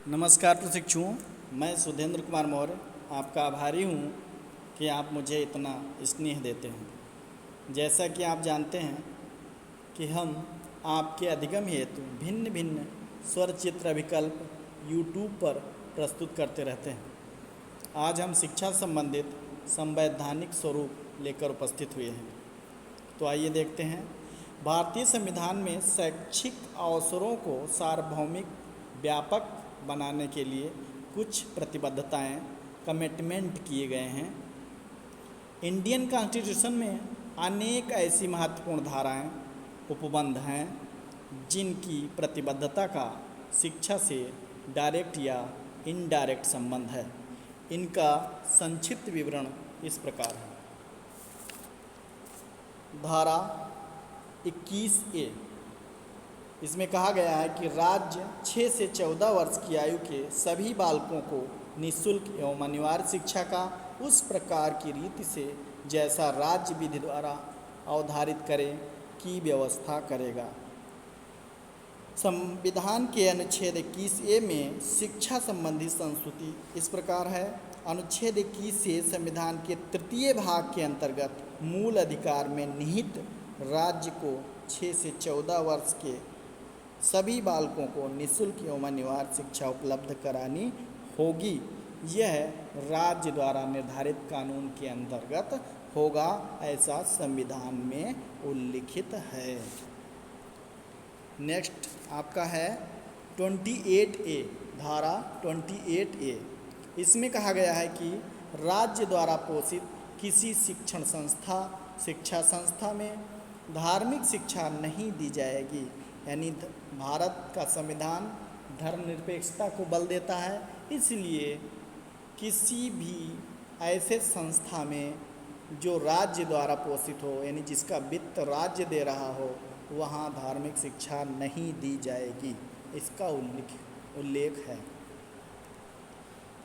नमस्कार प्रशिक्षुओं, मैं सुधेंद्र कुमार मौर्य आपका आभारी हूँ कि आप मुझे इतना स्नेह देते हैं। जैसा कि आप जानते हैं कि हम आपके अधिगम हेतु भिन्न भिन्न स्वर चित्र विकल्प यूट्यूब पर प्रस्तुत करते रहते हैं। आज हम शिक्षा संबंधित संवैधानिक स्वरूप लेकर उपस्थित हुए हैं। तो आइए देखते हैं। भारतीय संविधान में शैक्षिक अवसरों को सार्वभौमिक व्यापक बनाने के लिए कुछ प्रतिबद्धताएं कमिटमेंट किए गए हैं। इंडियन कॉन्स्टिट्यूशन में अनेक ऐसी महत्वपूर्ण धाराएं उपबंध हैं जिनकी प्रतिबद्धता का शिक्षा से डायरेक्ट या इनडायरेक्ट संबंध है। इनका संक्षिप्त विवरण इस प्रकार है। धारा 21A, इसमें कहा गया है कि राज्य 6 से 14 वर्ष की आयु के सभी बालकों को निःशुल्क एवं अनिवार्य शिक्षा का उस प्रकार की रीति से जैसा राज्य विधि द्वारा अवधारित करे की व्यवस्था करेगा। संविधान के अनुच्छेद 21A में शिक्षा संबंधी संस्तुति इस प्रकार है। अनुच्छेद 21 से संविधान के तृतीय भाग के अंतर्गत मूल अधिकार में निहित राज्य को 6 से 14 वर्ष के सभी बालकों को निःशुल्क एवं अनिवार्य शिक्षा उपलब्ध करानी होगी। यह राज्य द्वारा निर्धारित कानून के अंतर्गत होगा, ऐसा संविधान में उल्लिखित है। नेक्स्ट आपका है 28A, धारा 28A। इसमें कहा गया है कि राज्य द्वारा पोषित किसी शिक्षा संस्था में धार्मिक शिक्षा नहीं दी जाएगी। यानी भारत का संविधान धर्मनिरपेक्षता को बल देता है, इसलिए किसी भी ऐसे संस्था में जो राज्य द्वारा पोषित हो, यानी जिसका वित्त राज्य दे रहा हो, वहाँ धार्मिक शिक्षा नहीं दी जाएगी। इसका उल्लेख है।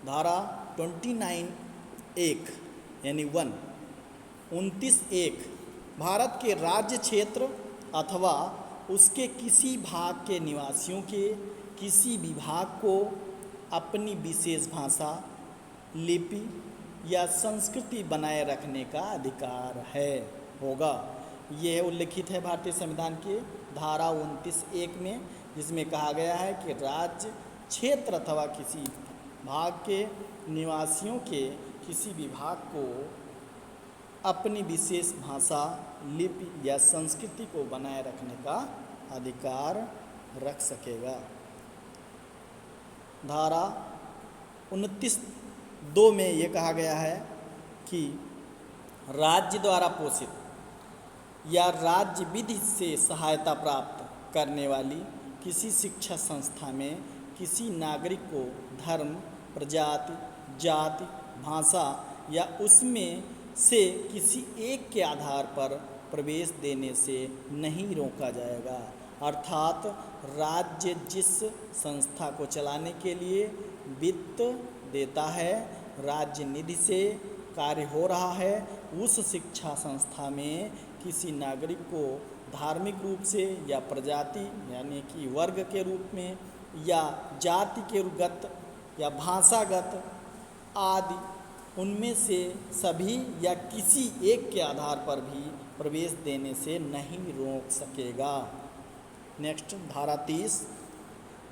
धारा 29(1) यानी 29(1) भारत के राज्य क्षेत्र अथवा उसके किसी भाग के निवासियों के किसी विभाग को अपनी विशेष भाषा, लिपि या संस्कृति बनाए रखने का अधिकार है होगा। यह उल्लिखित है भारतीय संविधान के धारा 29(1) में, जिसमें कहा गया है कि राज्य क्षेत्र अथवा किसी भाग के निवासियों के किसी विभाग को अपनी विशेष भाषा, लिपि या संस्कृति को बनाए रखने का अधिकार रख सकेगा। धारा 29(2) में ये कहा गया है कि राज्य द्वारा पोषित या राज्य विधि से सहायता प्राप्त करने वाली किसी शिक्षा संस्था में किसी नागरिक को धर्म, प्रजाति, जाति, भाषा या उसमें से किसी एक के आधार पर प्रवेश देने से नहीं रोका जाएगा। अर्थात राज्य जिस संस्था को चलाने के लिए वित्त देता है, राज्य निधि से कार्य हो रहा है, उस शिक्षा संस्था में किसी नागरिक को धार्मिक रूप से या प्रजाति यानी कि वर्ग के रूप में या जाति के गत या भाषागत आदि उनमें से सभी या किसी एक के आधार पर भी प्रवेश देने से नहीं रोक सकेगा। नेक्स्ट धारा 30,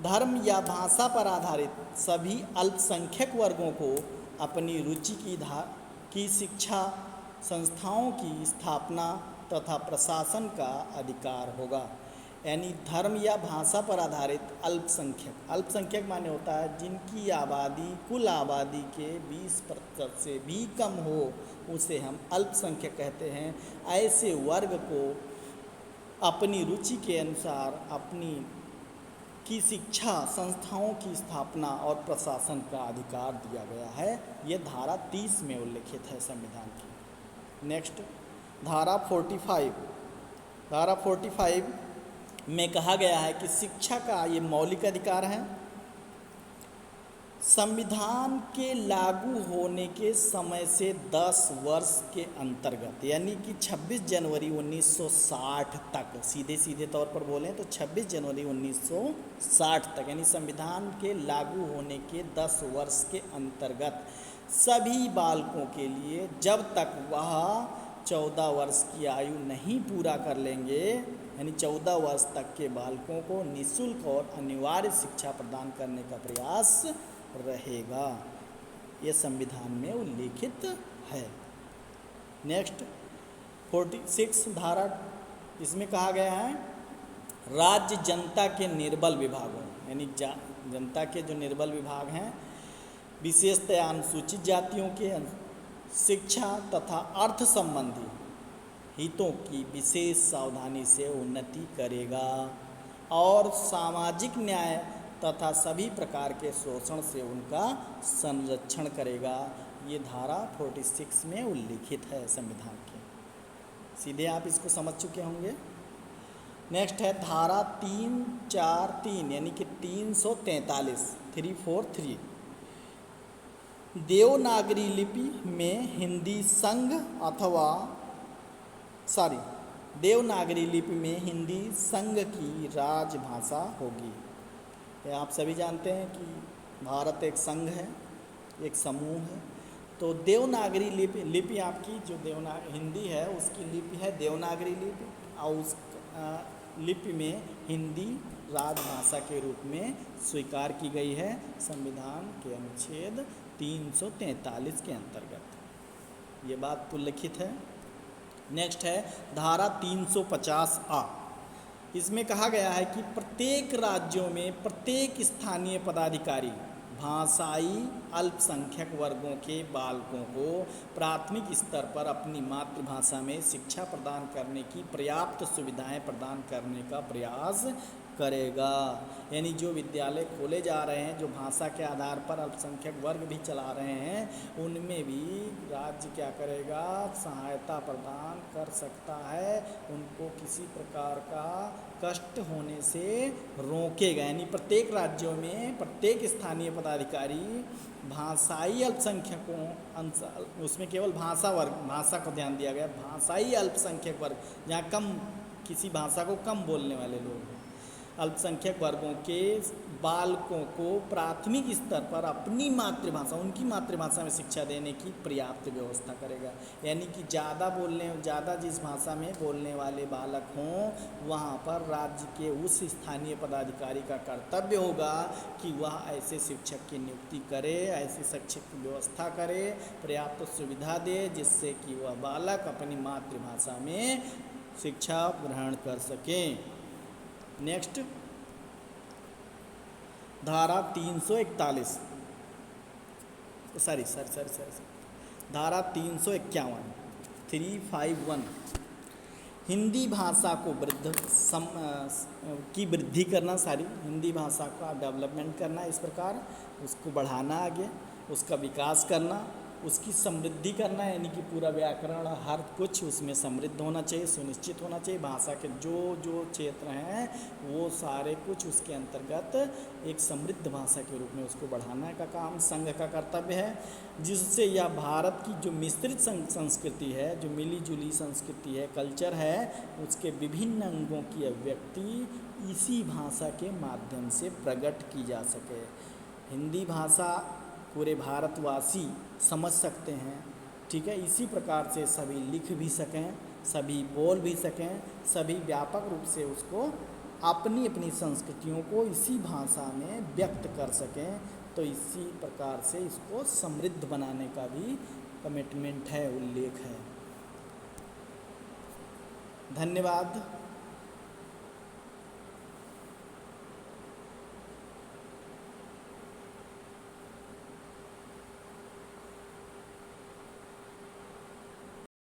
धर्म या भाषा पर आधारित सभी अल्पसंख्यक वर्गों को अपनी रुचि की शिक्षा संस्थाओं की स्थापना तथा प्रशासन का अधिकार होगा। यानी धर्म या भाषा पर आधारित अल्पसंख्यक माने होता है जिनकी आबादी कुल आबादी के 20% से भी कम हो, उसे हम अल्पसंख्यक कहते हैं। ऐसे वर्ग को अपनी रुचि के अनुसार अपनी की शिक्षा संस्थाओं की स्थापना और प्रशासन का अधिकार दिया गया है। ये धारा 30 में उल्लिखित है संविधान की। नेक्स्ट धारा 45, धारा 45 में कहा गया है कि शिक्षा का ये मौलिक अधिकार है। संविधान के लागू होने के समय से 10 वर्ष के अंतर्गत, यानी कि 26 जनवरी 1960 तक, सीधे सीधे तौर पर बोलें तो 26 जनवरी 1960 तक, यानी संविधान के लागू होने के 10 वर्ष के अंतर्गत सभी बालकों के लिए, जब तक वह 14 वर्ष की आयु नहीं पूरा कर लेंगे, यानी 14 वर्ष तक के बालकों को निःशुल्क और अनिवार्य शिक्षा प्रदान करने का प्रयास रहेगा। ये संविधान में उल्लिखित है। नेक्स्ट 46 धारा, इसमें कहा गया है राज्य जनता के निर्बल विभागों, यानी जनता के जो निर्बल विभाग हैं, विशेषतया अनुसूचित जातियों के शिक्षा तथा अर्थ संबंधी हितों की विशेष सावधानी से उन्नति करेगा और सामाजिक न्याय तथा सभी प्रकार के शोषण से उनका संरक्षण करेगा। ये धारा 46 में उल्लिखित है संविधान के। सीधे आप इसको समझ चुके होंगे। नेक्स्ट है धारा 343, यानी कि 343 देवनागरी लिपि में हिंदी संघ अथवा देवनागरी लिपि में हिंदी संघ की राजभाषा होगी। आप सभी जानते हैं कि भारत एक संघ है, एक समूह है। तो देवनागरी लिपि आपकी जो हिंदी है उसकी लिपि है देवनागरी लिपि, और उस लिपि में हिंदी राजभाषा के रूप में स्वीकार की गई है संविधान के अनुच्छेद 343 के अंतर्गत। ये बात उल्लिखित है। नेक्स्ट है धारा 350A। इसमें कहा गया है कि प्रत्येक राज्यों में प्रत्येक स्थानीय पदाधिकारी भाषाई अल्पसंख्यक वर्गों के बालकों को प्राथमिक स्तर पर अपनी मातृभाषा में शिक्षा प्रदान करने की पर्याप्त सुविधाएं प्रदान करने का प्रयास करेगा। यानी जो विद्यालय खोले जा रहे हैं, जो भाषा के आधार पर अल्पसंख्यक वर्ग भी चला रहे हैं, उनमें भी राज्य क्या करेगा, सहायता प्रदान कर सकता है, उनको किसी प्रकार का कष्ट होने से रोकेगा। यानी प्रत्येक राज्यों में प्रत्येक स्थानीय पदाधिकारी भाषाई अल्पसंख्यकों, उसमें केवल भाषा को ध्यान दिया गया, भाषाई अल्पसंख्यक वर्ग, जहाँ कम किसी भाषा को कम बोलने वाले लोग हैं, अल्पसंख्यक वर्गों के बालकों को प्राथमिक स्तर पर अपनी मातृभाषा, उनकी मातृभाषा में शिक्षा देने की पर्याप्त व्यवस्था करेगा। यानी कि ज़्यादा जिस भाषा में बोलने वाले बालक हों, वहाँ पर राज्य के उस स्थानीय पदाधिकारी का कर्तव्य होगा कि वह ऐसे शिक्षक की नियुक्ति करे, ऐसे शिक्षक की व्यवस्था करे, पर्याप्त सुविधा दे, जिससे कि वह बालक अपनी मातृभाषा में शिक्षा ग्रहण कर सकें। नेक्स्ट धारा 341, धारा 351 हिंदी भाषा को वृद्धि करना, हिंदी भाषा का डेवलपमेंट करना, इस प्रकार उसको बढ़ाना, आगे उसका विकास करना, उसकी समृद्धि करना, यानी कि पूरा व्याकरण हर कुछ उसमें समृद्ध होना चाहिए, सुनिश्चित होना चाहिए। भाषा के जो क्षेत्र हैं वो सारे कुछ उसके अंतर्गत एक समृद्ध भाषा के रूप में उसको बढ़ाने का काम संघ का कर्तव्य है, जिससे यह भारत की जो मिश्रित संस्कृति है, जो मिली जुली संस्कृति है, कल्चर है, उसके विभिन्न अंगों की अभिव्यक्ति इसी भाषा के माध्यम से प्रकट की जा सके। हिंदी भाषा पूरे भारतवासी समझ सकते हैं, ठीक है। इसी प्रकार से सभी लिख भी सकें, सभी बोल भी सकें, सभी व्यापक रूप से उसको अपनी अपनी संस्कृतियों को इसी भाषा में व्यक्त कर सकें। तो इसी प्रकार से इसको समृद्ध बनाने का भी कमिटमेंट है, उल्लेख है। धन्यवाद।